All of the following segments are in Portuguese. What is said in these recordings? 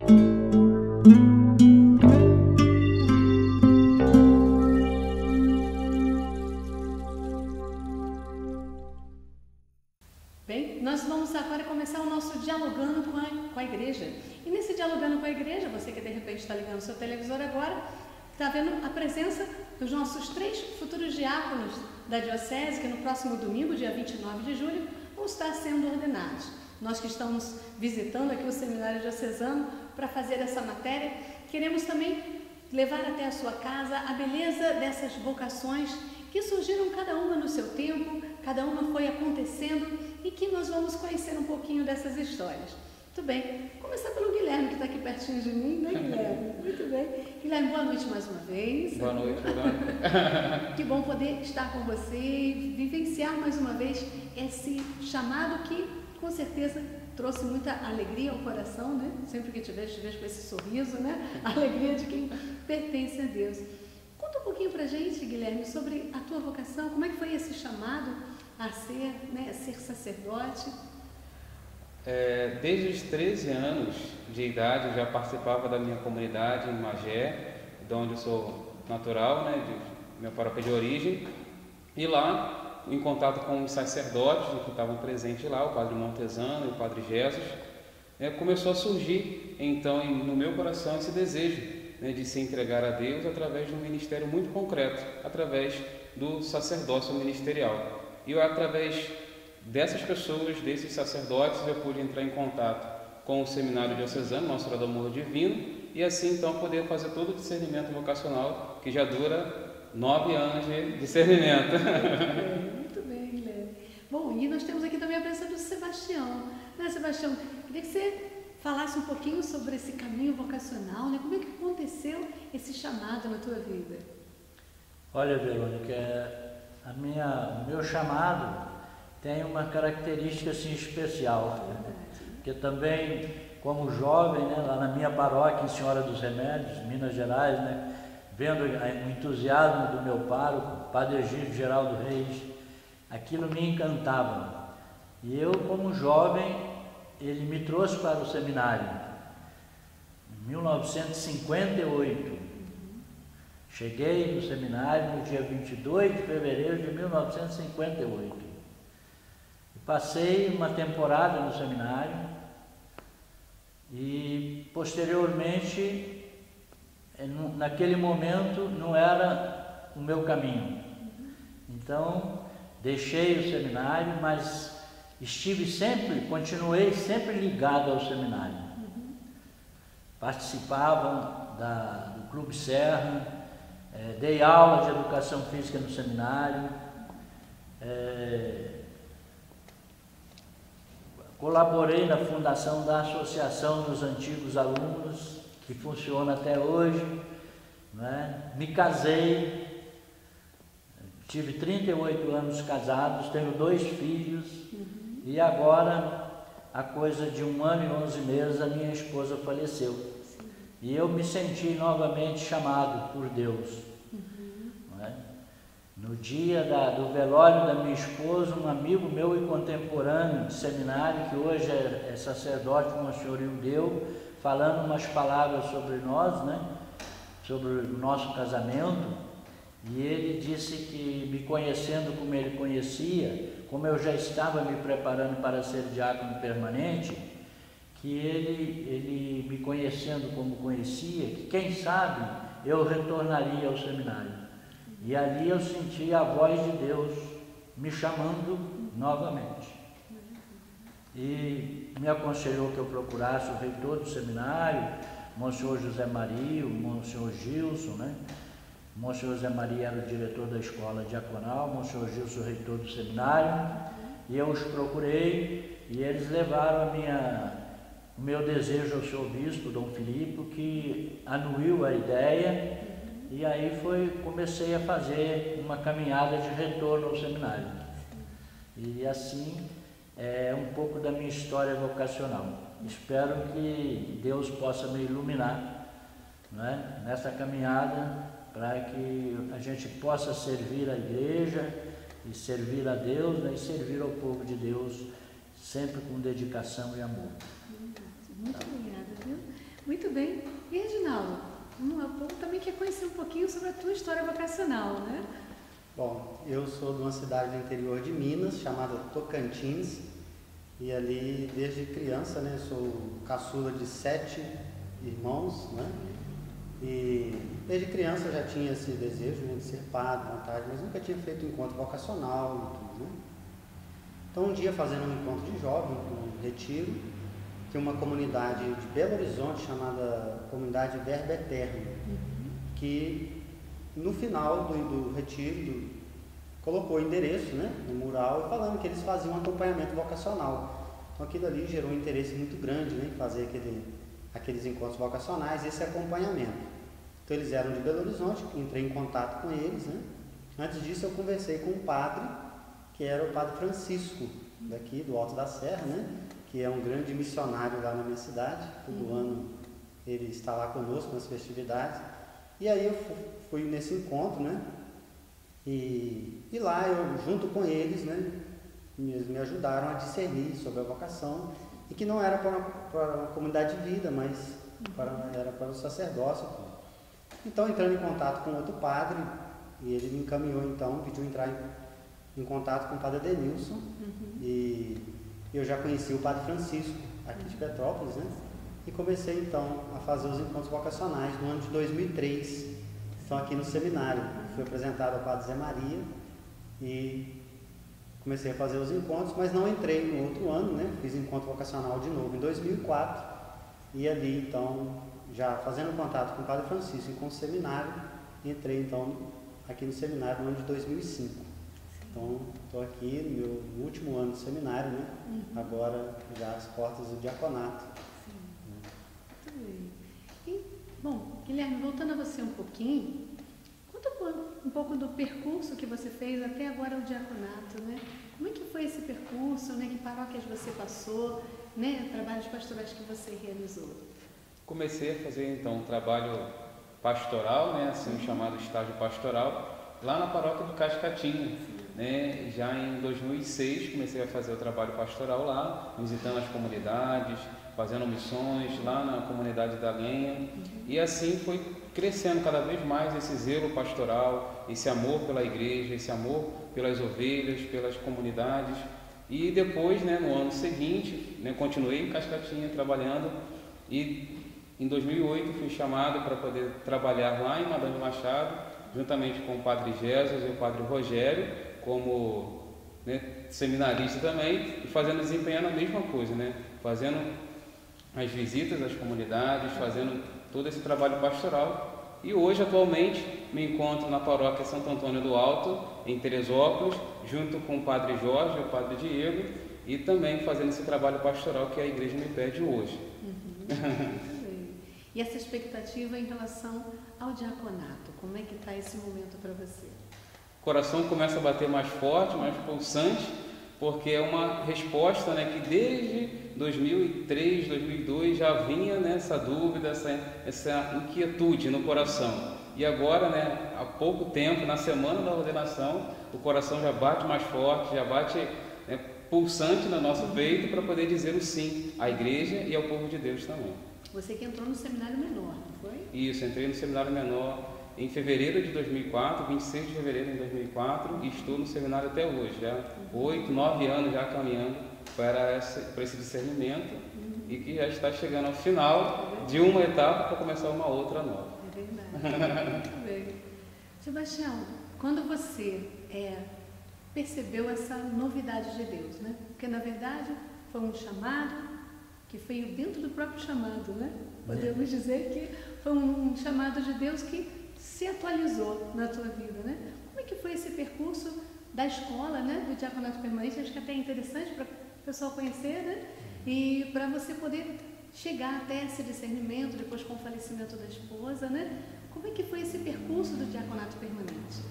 Bem, nós vamos agora começar o nosso Dialogando com a Igreja. E nesse Dialogando com a Igreja, você que de repente está ligando o seu televisor agora, está vendo a presença dos nossos 3 futuros diáconos da Diocese, que no próximo domingo, dia 29 de julho, vão estar sendo ordenados. Nós que estamos visitando aqui o Seminário Diocesano para fazer essa matéria, queremos também levar até a sua casa a beleza dessas vocações que surgiram cada uma no seu tempo, cada uma foi acontecendo e que nós vamos conhecer um pouquinho dessas histórias. Muito bem, vou começar pelo Guilherme, que está aqui pertinho de mim, né, Guilherme? Muito bem. Guilherme, boa noite mais uma vez. Boa noite, Verônica. Que bom poder estar com você e vivenciar mais uma vez esse chamado que, com certeza, trouxe muita alegria ao coração, né? Sempre que te vejo com esse sorriso, né? A alegria de quem pertence a Deus. Conta um pouquinho pra gente, Guilherme, sobre a tua vocação, como é que foi esse chamado a ser, né, a ser sacerdote? Desde os 13 anos de idade eu já participava da minha comunidade em Magé, de onde eu sou natural, né, de minha paróquia de origem, e lá, em contato com os sacerdotes que estavam presentes lá, o padre Montesano e o padre Jesus, começou a surgir então no meu coração esse desejo, né, de se entregar a Deus através de um ministério muito concreto, através do sacerdócio ministerial. E através dessas pessoas, desses sacerdotes, eu pude entrar em contato com o Seminário Diocesano, Nossa Senhora do Amor Divino, e assim então poder fazer todo o discernimento vocacional, que já dura 9 anos de discernimento. Muito bem, Guilherme. Bom, e nós temos aqui também a presença do Sebastião. Né, Sebastião? Queria que você falasse um pouquinho sobre esse caminho vocacional, né? Como é que aconteceu esse chamado na tua vida? Olha, Verônica, o meu chamado tem uma característica assim, especial, né? Porque também, como jovem, né, lá na minha paróquia em Senhora dos Remédios, Minas Gerais, né, vendo o entusiasmo do meu pároco, Padre Egídio Geraldo Reis, aquilo me encantava. E eu, como jovem, ele me trouxe para o seminário em 1958. Cheguei no seminário no dia 22 de fevereiro de 1958. E passei uma temporada no seminário e, posteriormente, naquele momento, não era o meu caminho. Então, deixei o seminário, mas continuei sempre ligado ao seminário. Participava do Clube Serra, dei aula de educação física no seminário, colaborei na fundação da Associação dos Antigos Alunos, que funciona até hoje, né? Me casei, tive 38 anos casados, tenho 2 filhos, e agora, há coisa de 1 ano e 11 meses, a minha esposa faleceu. E eu me senti novamente chamado por Deus. Não é? No dia do velório da minha esposa, um amigo meu e contemporâneo de seminário, que hoje é sacerdote, Monsenhor Ildeu, falando umas palavras sobre nós, né? Sobre o nosso casamento, e ele disse que, me conhecendo como ele conhecia, como eu já estava me preparando para ser diácono permanente, que ele me conhecendo como conhecia, que quem sabe eu retornaria ao seminário. E ali eu senti a voz de Deus me chamando novamente. E me aconselhou que eu procurasse o reitor do seminário, Monsenhor José Maria, o Monsenhor Gilson, né? Monsenhor José Maria era o diretor da escola diaconal, Monsenhor Gilson o reitor do seminário, e eu os procurei e eles levaram o meu desejo ao seu bispo, Dom Filipe, que anuiu a ideia, e aí comecei a fazer uma caminhada de retorno ao seminário. E assim é um pouco da minha história vocacional. Espero que Deus possa me iluminar, né, nessa caminhada, para que a gente possa servir a igreja e servir a Deus, né, e servir ao povo de Deus sempre com dedicação e amor. Muito obrigada, viu? Muito Muito bem. E Reginaldo, o povo também quer conhecer um pouquinho sobre a tua história vocacional, né? Bom, eu sou de uma cidade do interior de Minas, chamada Tocantins, e ali desde criança, né, sou caçula de 7 irmãos, né? E desde criança eu já tinha esse desejo, né, de ser padre, vontade, mas nunca tinha feito encontro vocacional e tudo, né? Então um dia, fazendo um encontro de jovem, um retiro, tinha uma comunidade de Belo Horizonte chamada Comunidade Verbo Eterno, que no final do retiro colocou o endereço, né, no mural, falando que eles faziam um acompanhamento vocacional. Então aquilo ali gerou um interesse muito grande, né, em fazer aqueles encontros vocacionais, esse acompanhamento. Então eles eram de Belo Horizonte, entrei em contato com eles, né? Antes disso eu conversei com um padre, que era o Padre Francisco, daqui do Alto da Serra, né? Que é um grande missionário lá na minha cidade. Todo ano ele está lá conosco nas festividades. E aí eu fui nesse encontro, né? E lá eu, junto com eles, né, me ajudaram a discernir sobre a vocação, e que não era para uma comunidade de vida, mas era para o sacerdócio. Então, entrando em contato com outro padre, e ele me encaminhou, então, pediu entrar em contato com o padre Denilson, e eu já conheci o padre Francisco, aqui de Petrópolis, né? E comecei, então, a fazer os encontros vocacionais no ano de 2003, então aqui no seminário. Fui apresentado ao padre Zé Maria e comecei a fazer os encontros, mas não entrei no outro ano, né? Fiz encontro vocacional de novo em 2004, e ali, então, já fazendo contato com o padre Francisco e com o seminário, entrei, então, aqui no seminário no ano de 2005. Então, estou aqui no meu último ano de seminário, né? Agora já às portas do diaconato. Muito bem. E, bom, Guilherme, voltando a você um pouquinho, conta um pouco do percurso que você fez até agora o diaconato, né? Como é que foi esse percurso, né? Que paróquias você passou, né? Trabalhos pastorais que você realizou? Comecei a fazer, então, um trabalho pastoral, né? Assim, um chamado estágio pastoral, lá na paróquia do Cascatinha. Né? Já em 2006 comecei a fazer o trabalho pastoral lá, visitando as comunidades, fazendo missões lá na comunidade da Lenha, e assim foi crescendo cada vez mais esse zelo pastoral, esse amor pela igreja, esse amor pelas ovelhas, pelas comunidades. E depois, né, no ano seguinte, né, continuei em Cascatinha trabalhando, e em 2008 fui chamado para poder trabalhar lá em Madame Machado, juntamente com o padre Jesus e o padre Rogério, como, né, seminarista também, e desempenhando a mesma coisa, né, fazendo as visitas às comunidades, fazendo todo esse trabalho pastoral. E hoje, atualmente, me encontro na paróquia Santo Antônio do Alto, em Teresópolis, junto com o padre Jorge e o padre Diego, e também fazendo esse trabalho pastoral que a igreja me pede hoje. E essa expectativa em relação ao diaconato, como é que está esse momento para você? O coração começa a bater mais forte, mais pulsante, porque é uma resposta, né, que desde 2003, 2002 já vinha nessa dúvida, essa inquietude no coração. E agora, né, há pouco tempo, na semana da ordenação, o coração já bate mais forte, já bate, né, pulsante no nosso peito para poder dizer o sim à igreja e ao povo de Deus também. Você que entrou no seminário menor, não foi? Isso, entrei no seminário menor em fevereiro de 2004, 26 de fevereiro de 2004, e estou no seminário até hoje, já 8, 9 anos já caminhando para esse discernimento, e que já está chegando ao final de uma etapa para começar uma outra nova. É verdade. Muito bem. Sebastião, quando você percebeu essa novidade de Deus, né? Porque na verdade foi um chamado que veio dentro do próprio chamado, né? Podemos dizer que foi um chamado de Deus que se atualizou na tua vida, né? Como é que foi esse percurso da escola, né, do diaconato permanente? Acho que até é interessante para o pessoal conhecer, né? E para você poder chegar até esse discernimento, depois com o falecimento da esposa, né? Como é que foi esse percurso do diaconato permanente?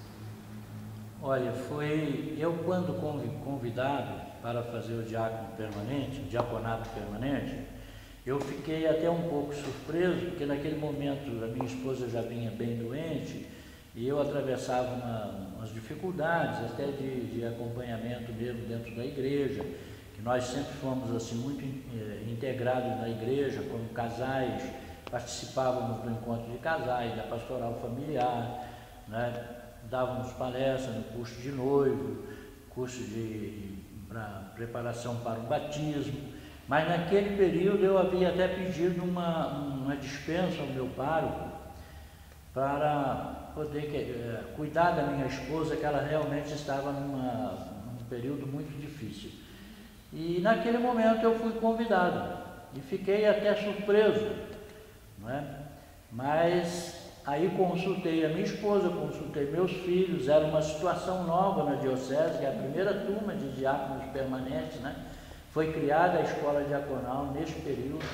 Olha, foi eu quando convidado para fazer o diaconato permanente, eu fiquei até um pouco surpreso, porque naquele momento a minha esposa já vinha bem doente e eu atravessava umas dificuldades até de acompanhamento mesmo dentro da igreja, que nós sempre fomos assim muito integrados na igreja, como casais participávamos do encontro de casais, da pastoral familiar, né? Dávamos palestras no curso de noivo, curso para preparação para o batismo, mas naquele período eu havia até pedido uma dispensa ao meu pároco para poder cuidar da minha esposa, que ela realmente estava num período muito difícil. E naquele momento eu fui convidado e fiquei até surpreso, não é? Mas aí consultei a minha esposa, consultei meus filhos, era uma situação nova na diocese, que é a primeira turma de diáconos permanentes, né? Foi criada a escola diaconal neste período,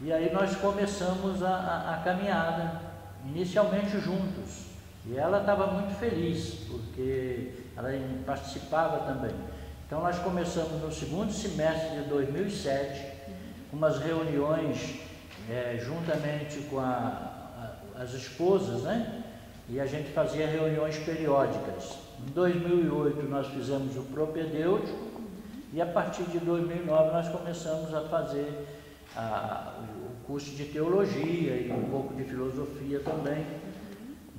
e aí nós começamos a caminhada, inicialmente juntos, e ela estava muito feliz, porque ela participava também. Então nós começamos no segundo semestre de 2007, com umas reuniões juntamente com as esposas, né? E a gente fazia reuniões periódicas. Em 2008 nós fizemos o propedêutico e a partir de 2009 nós começamos a fazer o curso de teologia e um pouco de filosofia também.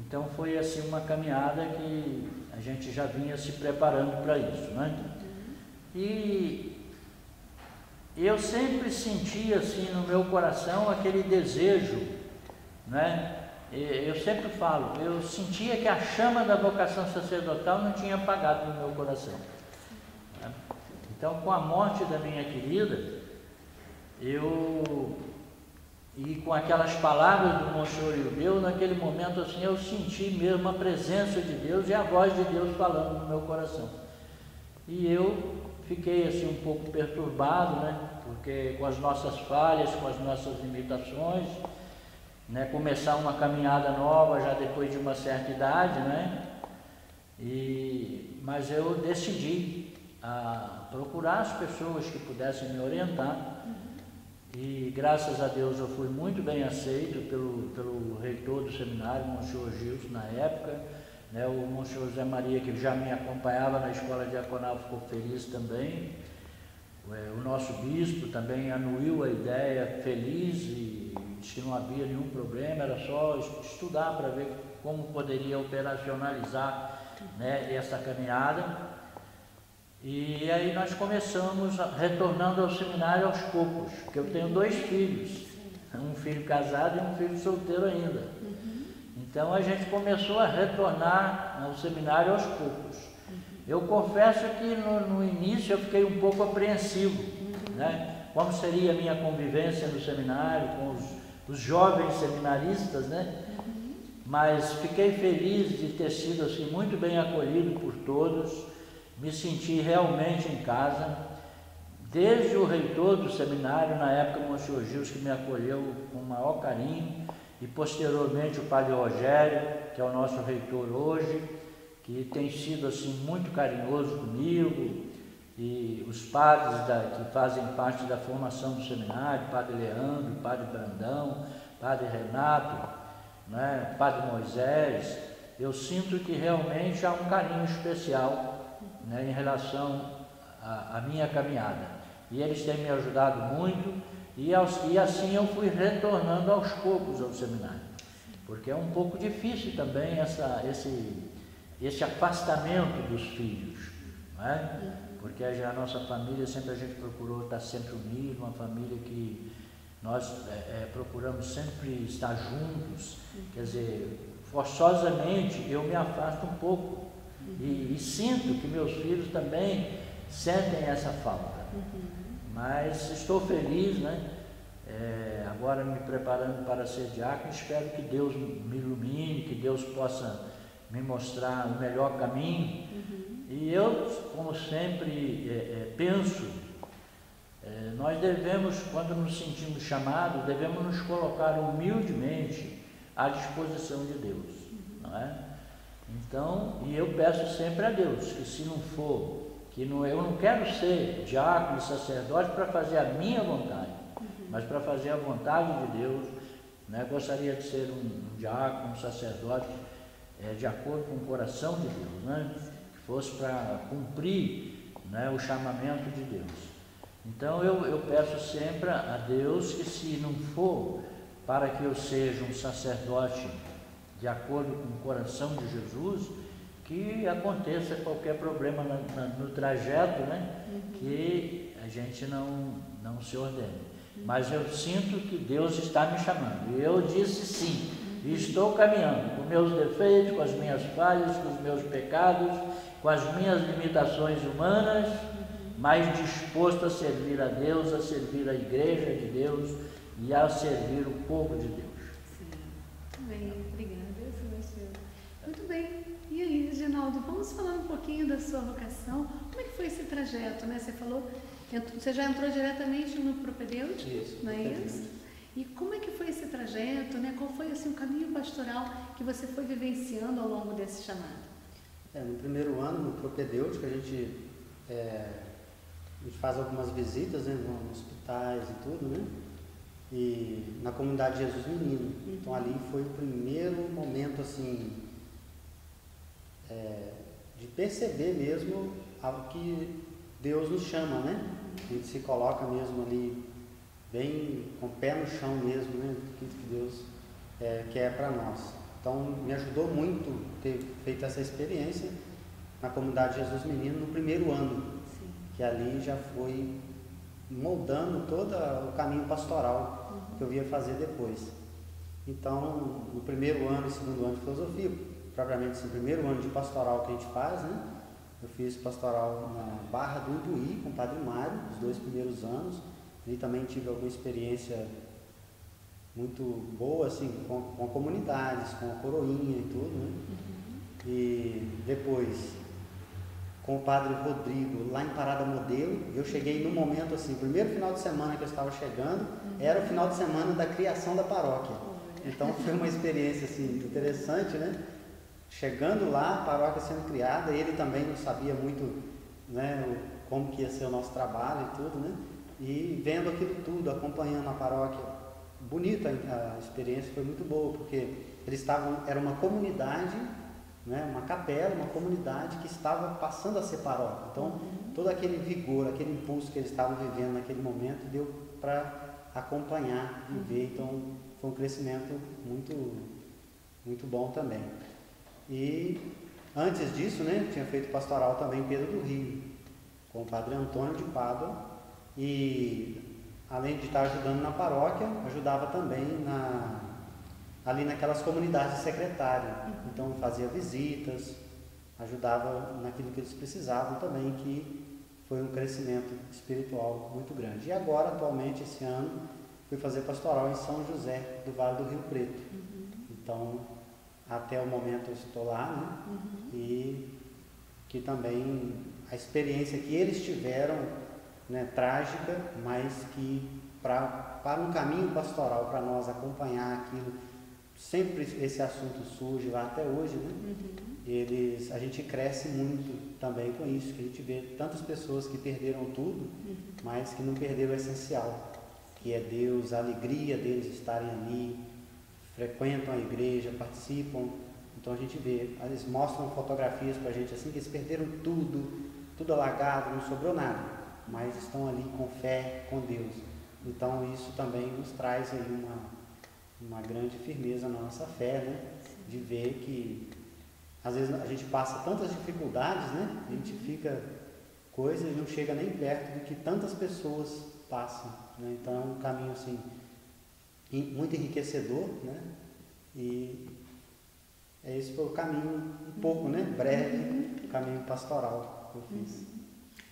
Então foi assim uma caminhada que a gente já vinha se preparando para isso, né? E eu sempre senti assim no meu coração aquele desejo, né? Eu sempre falo, eu sentia que a chama da vocação sacerdotal não tinha apagado no meu coração, né? Então, com a morte da minha querida, e com aquelas palavras do Monsenhor Iudeu, naquele momento assim, eu senti mesmo a presença de Deus e a voz de Deus falando no meu coração. E eu fiquei assim um pouco perturbado, né? Porque com as nossas falhas, com as nossas limitações, né? Começar uma caminhada nova já depois de uma certa idade, né? Mas eu decidi procurar as pessoas que pudessem me orientar. E graças a Deus eu fui muito bem aceito pelo reitor do seminário, o Monsenhor Gilson, na época, né? O Monsenhor José Maria, que já me acompanhava na escola diaconal, ficou feliz também. O nosso bispo também anuiu a ideia, feliz, e disse que não havia nenhum problema, era só estudar para ver como poderia operacionalizar, né, essa caminhada. E aí nós começamos retornando ao seminário aos poucos, porque eu tenho 2 filhos, um filho casado e um filho solteiro ainda. Então a gente começou a retornar ao seminário aos poucos. Eu confesso que no início eu fiquei um pouco apreensivo, né? Como seria a minha convivência no seminário com os jovens seminaristas, né? Mas fiquei feliz de ter sido assim muito bem acolhido por todos. Me senti realmente em casa, desde o reitor do seminário, na época o Monsenhor Gilson, que me acolheu com o maior carinho, e posteriormente o Padre Rogério, que é o nosso reitor hoje, que tem sido assim muito carinhoso comigo, e os padres que fazem parte da formação do seminário, Padre Leandro, Padre Brandão, Padre Renato, né, Padre Moisés. Eu sinto que realmente há um carinho especial, né, em relação à minha caminhada, e eles têm me ajudado muito, e assim eu fui retornando aos poucos ao seminário, porque é um pouco difícil também esse afastamento dos filhos, não é? Porque a nossa família sempre a gente procurou estar sempre unido, uma família que nós procuramos sempre estar juntos, quer dizer, forçosamente eu me afasto um pouco. E sinto que meus filhos também sentem essa falta. Mas estou feliz, né? Agora me preparando para ser diácono, espero que Deus me ilumine, que Deus possa me mostrar o melhor caminho. E eu, como sempre, penso, nós devemos, quando nos sentimos chamados, devemos nos colocar humildemente à disposição de Deus, não é? Então, e eu peço sempre a Deus que se não for, eu não quero ser diácono e sacerdote para fazer a minha vontade, mas para fazer a vontade de Deus, né? Gostaria de ser um diácono, um sacerdote de acordo com o coração de Deus, né? Que fosse para cumprir, né, o chamamento de Deus. Então eu peço sempre a Deus que se não for para que eu seja um sacerdote de acordo com o coração de Jesus, que aconteça qualquer problema no trajeto, né? Que a gente não se ordene. Mas eu sinto que Deus está me chamando. E eu disse sim. E estou caminhando com meus defeitos, com as minhas falhas, com os meus pecados, com as minhas limitações humanas, mas disposto a servir a Deus, a servir a igreja de Deus e a servir o povo de Deus. Sim. Bem, obrigada. Muito bem. E aí, Reginaldo, vamos falar um pouquinho da sua vocação. Como é que foi esse trajeto, né? Você falou, você já entrou diretamente no propedêutico, Isso, não é isso? E como é que foi esse trajeto, né? Qual foi assim, o caminho pastoral que você foi vivenciando ao longo desse chamado? No primeiro ano, no propedêutico, a gente faz algumas visitas, né, nos hospitais e tudo, né? E na comunidade Jesus Menino. Então ali foi o primeiro momento assim de perceber mesmo algo que Deus nos chama, né? A gente se coloca mesmo ali bem com o pé no chão mesmo, né? Do que Deus quer para nós. Então me ajudou muito ter feito essa experiência na comunidade Jesus Menino no primeiro ano. Sim. Que ali já foi moldando todo o caminho pastoral que eu ia fazer depois. Então, no primeiro ano e segundo ano de filosofia, propriamente esse primeiro ano de pastoral que a gente faz, né? Eu fiz pastoral na Barra do Imbuí com o Padre Mário, os 2 primeiros anos. E também tive alguma experiência muito boa, assim, com comunidades, com a coroinha e tudo, né? E depois, com o Padre Rodrigo, lá em Parada Modelo, eu cheguei num momento assim, o primeiro final de semana que eu estava chegando, era o final de semana da criação da paróquia. Então foi uma experiência assim, interessante, né? Chegando lá, a paróquia sendo criada, ele também não sabia muito, né, como que ia ser o nosso trabalho e tudo, né? E vendo aquilo tudo, acompanhando a paróquia, bonita a experiência, foi muito boa, porque eles era uma comunidade, né, uma capela, uma comunidade que estava passando a ser paróquia. Então, todo aquele vigor, aquele impulso que eles estavam vivendo naquele momento, deu para acompanhar e ver. Então, foi um crescimento muito, muito bom também. E antes disso, né, eu tinha feito pastoral também em Pedro do Rio, com o Padre Antônio de Pádua, e além de estar ajudando na paróquia, ajudava também ali naquelas comunidades de secretário. Então fazia visitas, ajudava naquilo que eles precisavam também, que foi um crescimento espiritual muito grande. E agora, atualmente, esse ano, fui fazer pastoral em São José do Vale do Rio Preto. Então, até o momento eu estou lá, né? E que também a experiência que eles tiveram, né, trágica, mas que para um caminho pastoral, para nós acompanhar aquilo, sempre esse assunto surge lá até hoje, né? A gente cresce muito também com isso, que a gente vê tantas pessoas que perderam tudo, mas que não perderam o essencial, que é Deus, a alegria deles estarem ali, frequentam a igreja, participam. Então a gente vê, eles mostram fotografias para a gente assim, que eles perderam tudo alagado, não sobrou nada, mas estão ali com fé, com Deus. Então isso também nos traz aí uma grande firmeza na nossa fé, né? De ver que às vezes a gente passa tantas dificuldades, né? A gente fica coisa e não chega nem perto do que tantas pessoas passam, né? Então é um caminho assim muito enriquecedor, né? E esse foi o caminho um pouco, né? Breve, o caminho pastoral que eu fiz.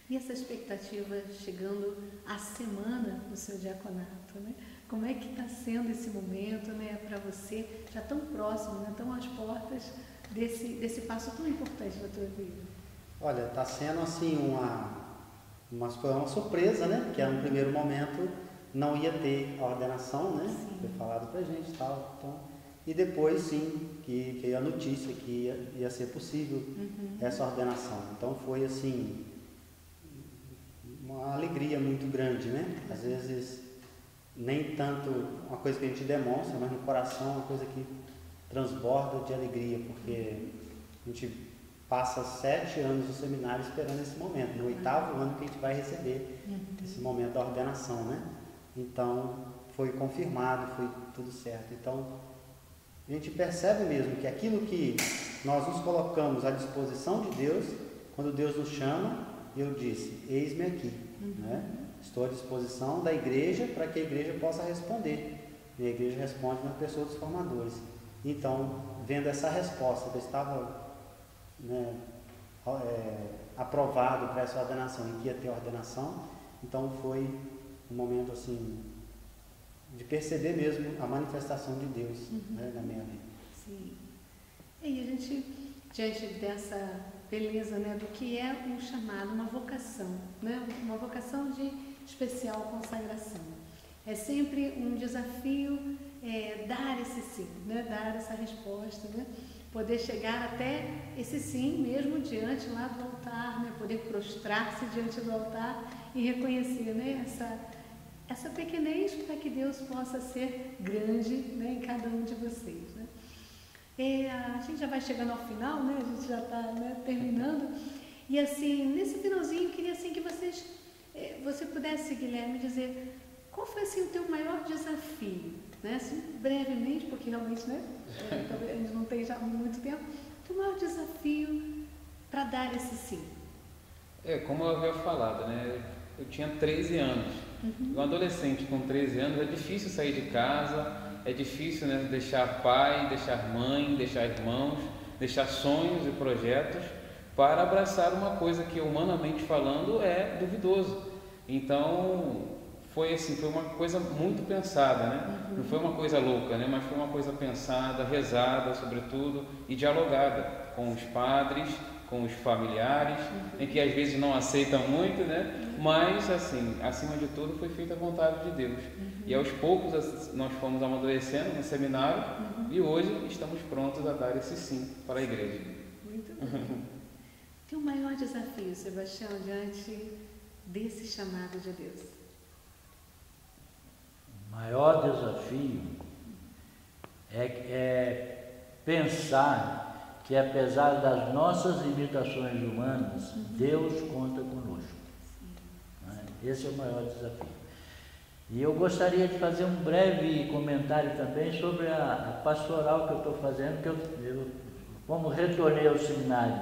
E essa expectativa chegando à semana do seu diaconato, né? Como é que está sendo esse momento, né, para você, já tão próximo, né, tão às portas desse passo tão importante da tua vida? Olha, está sendo assim foi uma surpresa, né? Porque no primeiro momento não ia ter a ordenação, né? Foi falado pra gente e tal. Então, e depois sim, que veio a notícia que ia ser possível essa ordenação. Então foi assim, uma alegria muito grande, né? Às vezes nem tanto uma coisa que a gente demonstra, mas no coração uma coisa que transborda de alegria, porque a gente passa 7 anos no seminário esperando esse momento, no 8º ano que a gente vai receber esse momento da ordenação, né? Então foi confirmado, foi tudo certo. Então, a gente percebe mesmo que aquilo que nós nos colocamos à disposição de Deus, quando Deus nos chama, eu disse, eis-me aqui, né? Estou à disposição da igreja para que a igreja possa responder. E a igreja responde na pessoa dos formadores. Então, vendo essa resposta, eu estava, né, aprovado para essa ordenação e que ia ter ordenação, então foi um momento assim de perceber mesmo a manifestação de Deus, né, na minha vida. Sim. E a gente, diante dessa beleza, né, do que é um chamado, uma vocação, né, uma vocação de especial consagração. É sempre um desafio dar esse sim, né, dar essa resposta, né, poder chegar até esse sim mesmo diante lá do altar, né, poder prostrar-se diante do altar e reconhecer, né, essa pequenez para que Deus possa ser grande, né, em cada um de vocês, né. A gente já vai chegando ao final, né, a gente já está, né, terminando, e assim, nesse finalzinho eu queria assim que você pudesse, Guilherme, dizer qual foi assim o teu maior desafio, né, assim, brevemente, porque realmente, né, talvez a gente não tem já muito tempo, o teu maior desafio para dar esse sim. Como eu havia falado, né, eu tinha 13 anos. Um adolescente com 13 anos é difícil sair de casa, é difícil, né, deixar pai, deixar mãe, deixar irmãos, deixar sonhos e projetos para abraçar uma coisa que, humanamente falando, é duvidoso. Então, foi uma coisa muito pensada, né? Não foi uma coisa louca, né? Mas foi uma coisa pensada, rezada, sobretudo, e dialogada com os padres, com os familiares, em que às vezes não aceitam muito, né? Mas, assim, acima de tudo, foi feita a vontade de Deus. E aos poucos nós fomos amadurecendo no seminário e hoje estamos prontos a dar esse sim para a igreja. Muito bem. Teu maior desafio, Sebastião, diante desse chamado de Deus? O maior desafio é pensar que, apesar das nossas limitações humanas, Deus conta conosco. Esse é o maior desafio. E eu gostaria de fazer um breve comentário também sobre a pastoral que eu estou fazendo, que eu como retornei ao seminário,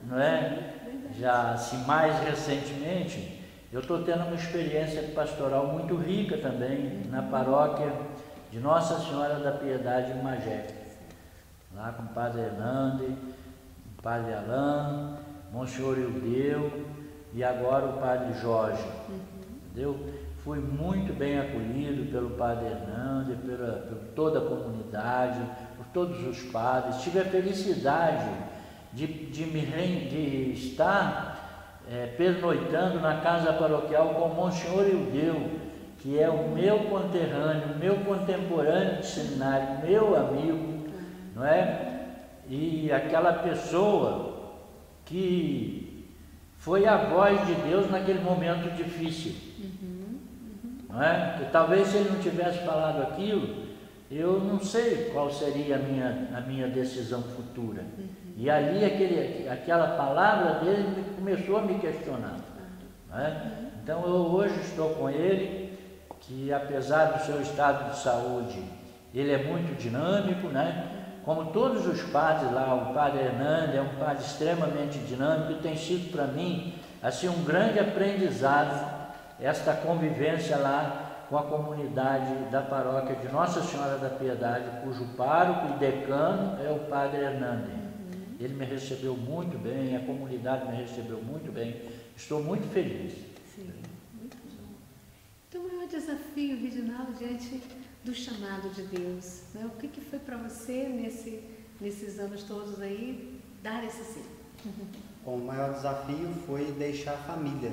não é? Já assim, mais recentemente, eu estou tendo uma experiência pastoral muito rica também na paróquia de Nossa Senhora da Piedade em Magé, lá com o Padre Hernande, o Padre Alain, Monsenhor Ildeu e agora o Padre Jorge, entendeu? Fui muito bem acolhido pelo Padre Hernande, por toda a comunidade, por todos os padres. Tive a felicidade de estar pernoitando na casa paroquial com o Monsenhor Ildeu, que é o meu conterrâneo, meu contemporâneo de seminário, meu amigo, não é? E aquela pessoa que foi a voz de Deus naquele momento difícil, não é? Que talvez se ele não tivesse falado aquilo, eu não sei qual seria a minha decisão futura. E ali aquela palavra dele começou a me questionar, não é? Então eu hoje estou com ele, que apesar do seu estado de saúde, ele é muito dinâmico, né? Como todos os padres lá, o Padre Hernande é um padre extremamente dinâmico e tem sido para mim assim um grande aprendizado esta convivência lá com a comunidade da paróquia de Nossa Senhora da Piedade, cujo pároco e decano é o Padre Hernande. Ele me recebeu muito bem, a comunidade me recebeu muito bem, estou muito feliz. Sim, muito bom. Então, o maior desafio, Reginaldo, diante do chamado de Deus, né? O que foi para você nesses anos todos aí, dar esse sim? Bom, o maior desafio foi deixar a família.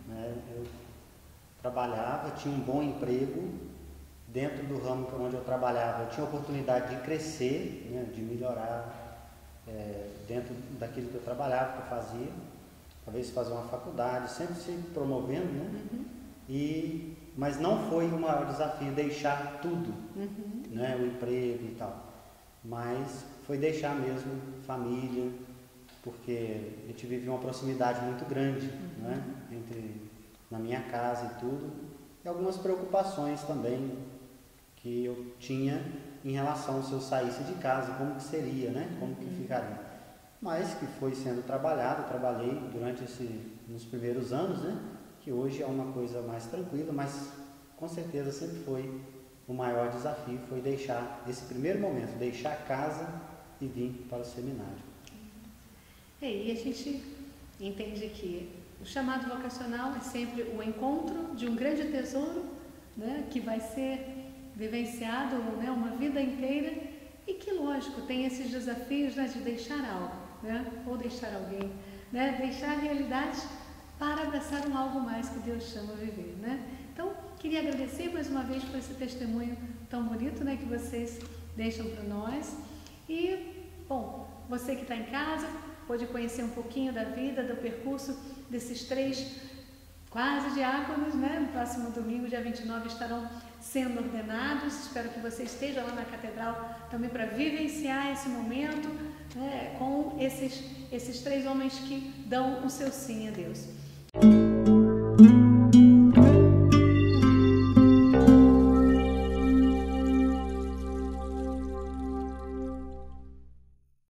Né? Eu trabalhava, tinha um bom emprego, dentro do ramo onde eu trabalhava, eu tinha oportunidade de crescer, né? De melhorar dentro daquilo que eu trabalhava, que eu fazia, talvez fazer uma faculdade, sempre se promovendo, né? Mas não foi o maior desafio deixar tudo, né? O emprego e tal, mas foi deixar mesmo família, porque a gente vivia uma proximidade muito grande, né? Na minha casa e tudo, e algumas preocupações também que eu tinha em relação se eu saísse de casa, como que seria, né? Como que ficaria. Mas que foi sendo trabalhado, trabalhei durante nos primeiros anos, né? Que hoje é uma coisa mais tranquila, mas com certeza sempre foi o maior desafio, foi deixar, esse primeiro momento, deixar casa e vir para o seminário. E a gente entende que o chamado vocacional é sempre o encontro de um grande tesouro, né? Que vai ser vivenciado, né, uma vida inteira, e que, lógico, tem esses desafios, né, de deixar algo, né, ou deixar alguém, né, deixar a realidade para abraçar um algo mais que Deus chama a viver, né? Então, queria agradecer mais uma vez por esse testemunho tão bonito, né, que vocês deixam para nós. E, bom, você que está em casa pode conhecer um pouquinho da vida, do percurso desses 3 quase diáconos, né? No próximo domingo, dia 29, estarão sendo ordenados. Espero que você esteja lá na catedral também para vivenciar esse momento, né, com esses 3 homens que dão o seu sim a Deus.